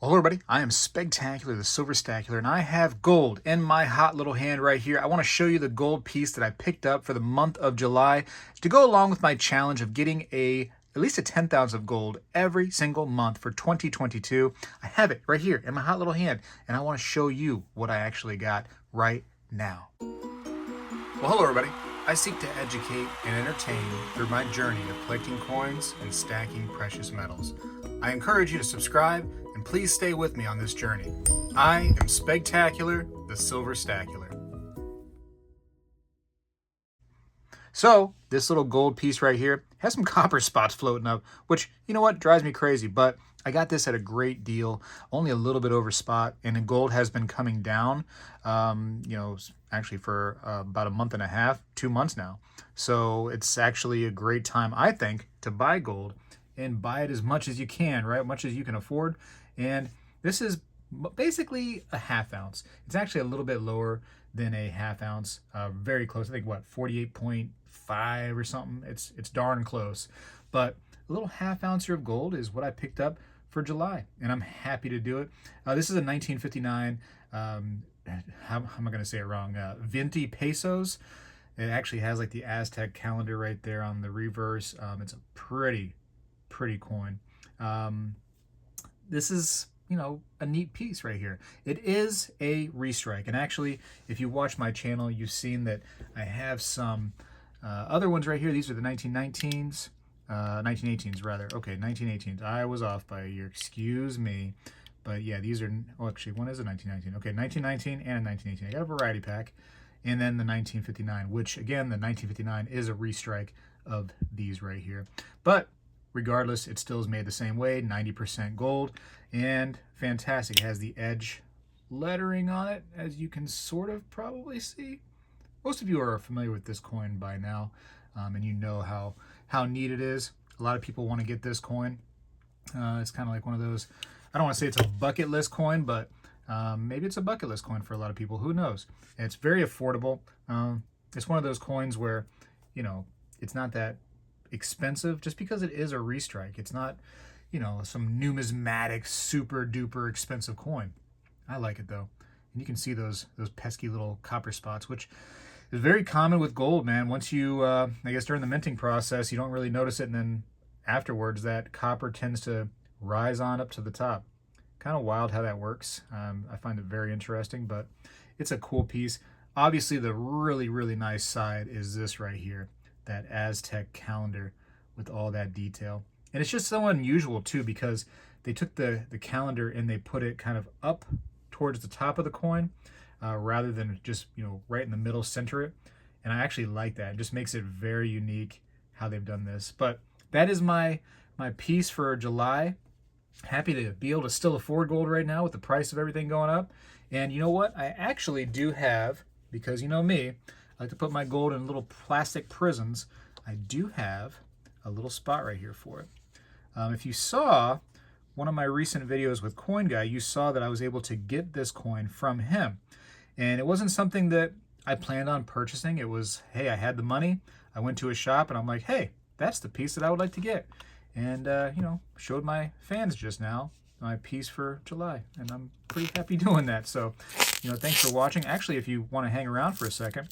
Well, hello everybody, I am Spegtacular, the Silver Stacular, and I have gold in my hot little hand right here. I want to show you the gold piece that I picked up for the month of July to go along with my challenge of getting at least a 10th ounce of gold every single month for 2022. I have it right here in my hot little hand, and I want to show you what I actually got right now. Well, hello everybody. I seek to educate and entertain through my journey of collecting coins and stacking precious metals. I encourage you to subscribe and please stay with me on this journey. I am Spegtacular, the Silver Stacular. So, this little gold piece right here has some copper spots floating up, which, you know what, drives me crazy, but I got this at a great deal, only a little bit over spot, and the gold has been coming down, actually for about a month and a half, 2 months now. So it's actually a great time, I think, to buy gold and buy it as much as you can, right? Much as you can afford. And this is basically a half ounce. It's actually a little bit lower than a half ounce, very close. I think what, 48.5 or something. It's darn close. But a little half ouncer of gold is what I picked up for July, and I'm happy to do it. This is a 1959. How am I going to say it wrong? 20 pesos. It actually has like the Aztec calendar right there on the reverse. It's a pretty coin. This is, a neat piece right here. It is a restrike, and actually, if you watch my channel, you've seen that I have some other ones right here. These are the 1919s. 1918s rather. Okay, 1918s. I was off by a year. Excuse me. But yeah, these are, oh, actually, one is a 1919. Okay, 1919 and a 1918. I got a variety pack. And then the 1959, which, again, the 1959 is a restrike of these right here. But regardless, it still is made the same way, 90% gold, and fantastic. It has the edge lettering on it, as you can sort of probably see. Most of you are familiar with this coin by now, and you know how neat it is. A lot of people want to get this coin. It's kind of like one of those, I don't want to say it's a bucket list coin, but maybe it's a bucket list coin for a lot of people. Who knows? And it's very affordable. It's one of those coins where, it's not that expensive just because it is a restrike. It's not, some numismatic, super duper expensive coin. I like it though. And you can see those pesky little copper spots, which is very common with gold, man. Once you, I guess during the minting process, you don't really notice it, and then afterwards that copper tends to rise on up to the top. Kind of wild how that works. I find it very interesting, but it's a cool piece. Obviously, the really nice side is this right here, that Aztec calendar with all that detail. And it's just so unusual too, because they took the calendar and they put it kind of up towards the top of the coin, rather than just, right in the middle, center it. And I actually like that. It just makes it very unique how they've done this. But that is my piece for July. Happy to be able to still afford gold right now with the price of everything going up. And you know what? I actually do have, because you know me, I like to put my gold in little plastic prisons. I do have a little spot right here for it. If you saw one of my recent videos with Coin Guy, you saw that I was able to get this coin from him. And it wasn't something that I planned on purchasing. It was, hey, I had the money. I went to a shop and I'm like, hey, that's the piece that I would like to get. And, showed my fans just now my piece for July. And I'm pretty happy doing that. So, thanks for watching. Actually, if you want to hang around for a second,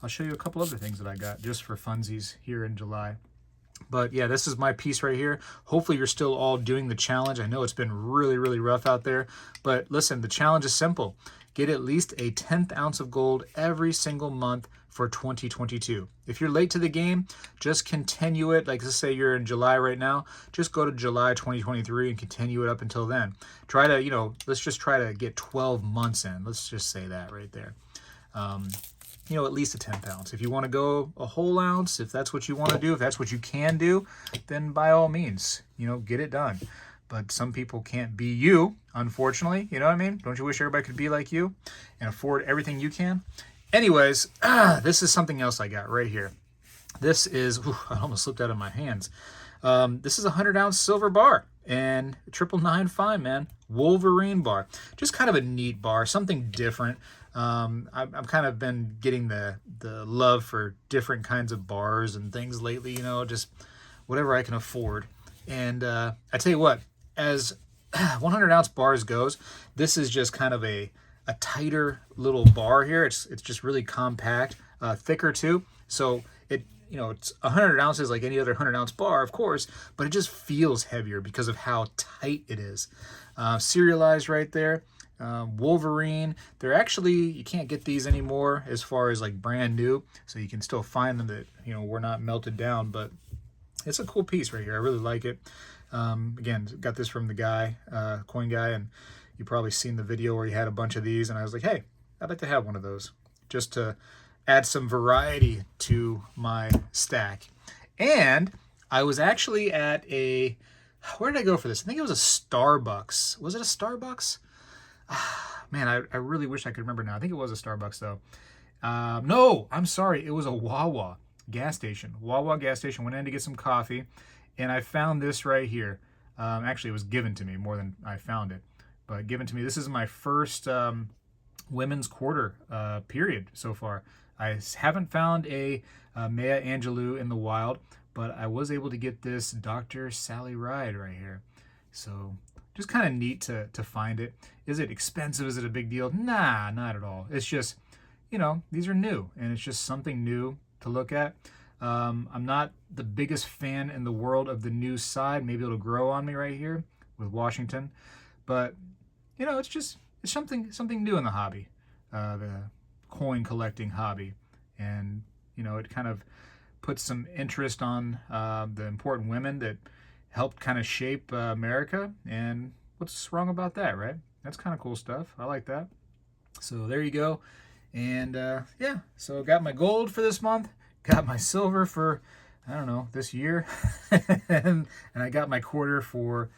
I'll show you a couple other things that I got just for funsies here in July. But yeah, this is my piece right here. Hopefully you're still all doing the challenge. I know it's been really rough out there. But listen, the challenge is simple. Get at least a 10th ounce of gold every single month for 2022. If you're late to the game, just continue it. Like, let's say you're in July right now, just go to July 2023 and continue it up until then. Try to, let's just try to get 12 months in. Let's just say that right there. At least a 10th ounce. If you want to go a whole ounce, if that's what you want to do, if that's what you can do, then by all means, get it done. But some people can't be you, unfortunately. You know what I mean? Don't you wish everybody could be like you and afford everything you can? Anyways, this is something else I got right here. This is, I almost slipped out of my hands. This is a 100-ounce silver bar and 999 fine, man. Wolverine bar. Just kind of a neat bar, something different. I've kind of been getting the love for different kinds of bars and things lately, just whatever I can afford. And I tell you what, as 100 ounce bars goes, this is just kind of a tighter little bar here. It's just really compact, thicker too. So it's 100 ounces like any other 100 ounce bar, of course, but it just feels heavier because of how tight it is. Serialized right there. Wolverine. They're actually, you can't get these anymore as far as like brand new, so you can still find them that, were not melted down, but it's a cool piece right here. I really like it. Again, got this from the guy, coin guy, and you probably seen the video where he had a bunch of these, and I was like, hey, I'd like to have one of those just to add some variety to my stack. And I was actually at where did I go for this? I think it was a Starbucks. Was it a Starbucks? Man, I really wish I could remember now. I think it was a Starbucks though. No, I'm sorry. It was a Wawa gas station. Wawa gas station. Went in to get some coffee, and I found this right here. Actually, it was given to me more than I found it, but given to me. This is my first women's quarter period so far. I haven't found a Maya Angelou in the wild, but I was able to get this Dr. Sally Ride right here. So just kind of neat to find it. Is it expensive? Is it a big deal? Nah, not at all. It's just, these are new, and it's just something new to look at. I'm not the biggest fan in the world of the new side. Maybe it'll grow on me right here with Washington, but it's something new in the hobby, the coin collecting hobby, and it kind of puts some interest on the important women that helped kind of shape America, and what's wrong about that, right? That's kind of cool stuff. I like that. So there you go. And yeah, so got my gold for this month, got my silver for, I don't know, this year, and I got my quarter for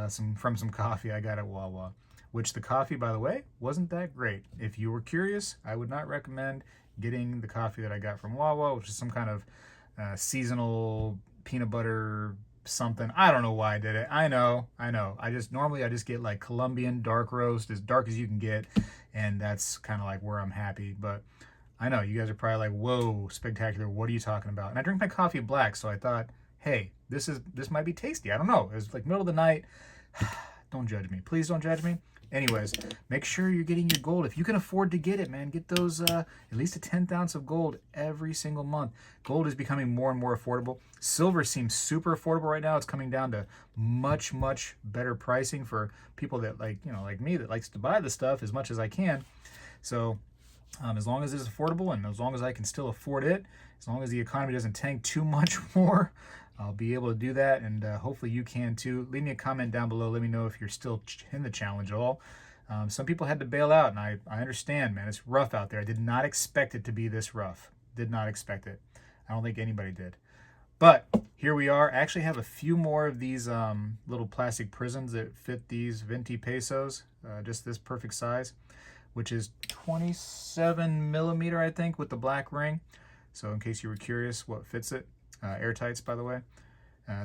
some coffee I got at Wawa, which the coffee, by the way, wasn't that great. If you were curious, I would not recommend getting the coffee that I got from Wawa, which is some kind of seasonal peanut butter something. I don't know why I did it. I know. Normally I just get like Colombian dark roast, as dark as you can get, and that's kind of like where I'm happy. But I know you guys are probably like, whoa, Spegtacular, what are you talking about? And I drink my coffee black, so I thought, hey, this might be tasty. I don't know. It was like middle of the night. Don't judge me. Please don't judge me. Anyways, make sure you're getting your gold. If you can afford to get it, man, get those at least a 10th ounce of gold every single month. Gold is becoming more and more affordable. Silver seems super affordable right now. It's coming down to much, much better pricing for people that like me, that likes to buy the stuff as much as I can. So as long as it's affordable, and as long as I can still afford it, as long as the economy doesn't tank too much more, I'll be able to do that, and hopefully you can too. Leave me a comment down below. Let me know if you're still in the challenge at all. Some people had to bail out, and I understand, man. It's rough out there. I did not expect it to be this rough. Did not expect it. I don't think anybody did. But here we are. I actually have a few more of these little plastic prisms that fit these 20 pesos, just this perfect size, which is 27 millimeter, I think, with the black ring. So in case you were curious what fits it. Airtights, by the way.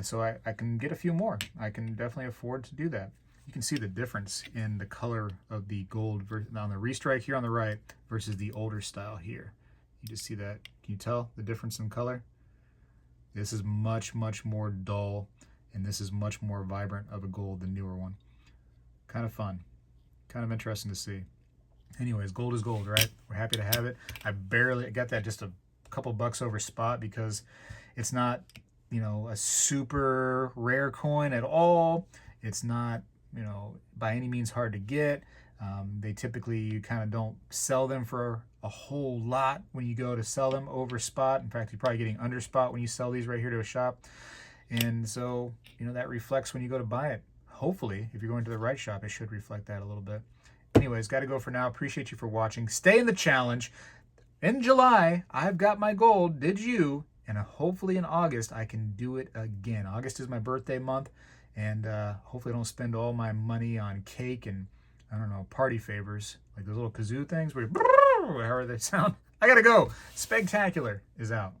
So I can get a few more. I can definitely afford to do that. You can see the difference in the color of the gold on the restrike here on the right versus the older style here. You just see that. Can you tell the difference in color? This is much, much more dull, and this is much more vibrant of a gold, the newer one. Kind of fun. Kind of interesting to see. Anyways, gold is gold, right? We're happy to have it. I barely got that just a couple bucks over spot because it's not, a super rare coin at all. It's not, by any means hard to get. They typically, you kind of don't sell them for a whole lot when you go to sell them over spot. In fact, you're probably getting under spot when you sell these right here to a shop. And so, that reflects when you go to buy it. Hopefully, if you're going to the right shop, it should reflect that a little bit. Anyways, got to go for now. Appreciate you for watching. Stay in the challenge. In July, I've got my gold. Did you? And hopefully in August, I can do it again. August is my birthday month, and hopefully I don't spend all my money on cake and, I don't know, party favors, like those little kazoo things, where however they sound. I gotta go. Spegtacular is out.